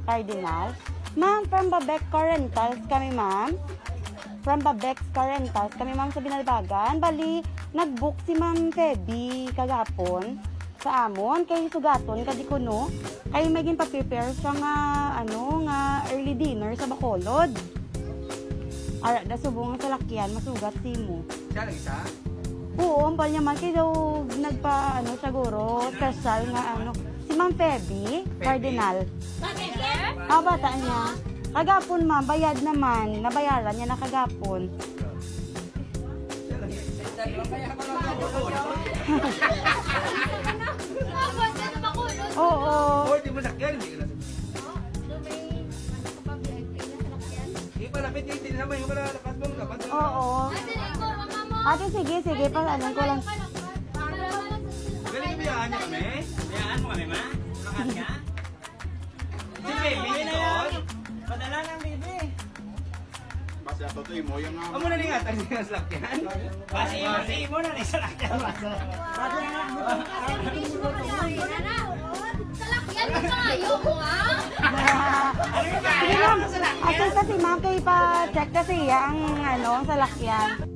Cardinal. Ma'am, from Babec Car Rentals kami, ma'am. From Babec Car Rentals kami, ma'am, sa Binalbagan. Bali, nag-book si Ma'am Feby kagapon sa amon. Kay sugaton, kadi kuno. Kay maging pa-prepare siya nga, early dinner sa Bacolod. Ara, da subong sa lakyan, masugat si mo. Siya lang isa? Oo, ang niya man, kaya daw siguro, special nga si Ma'am Feby, Cardinal. Bata niya. Kagapon, ma'am, bayad naman. Nabayaran niya na kagapon. Oo. Or di mo sakyan, hindi ka na. Hindi pa lapit yung tinamay, yung kalalakas mo, dapat. Oo. Ate, sige, pasalan ko lang. Galing ka biyaan niya kami? Bayaan mo kami, ma? Makat ka? Si baby na yun. Padala ng baby. Basta ito to mo yung nga. Amo na rin nga, tayo sa lakyan. Basi mo na rin sa lakyan. Salakyan mo tayo, ha? Sige lang. Ate, kasi ma'am, kayo pa-check kasi ang sa lakyan.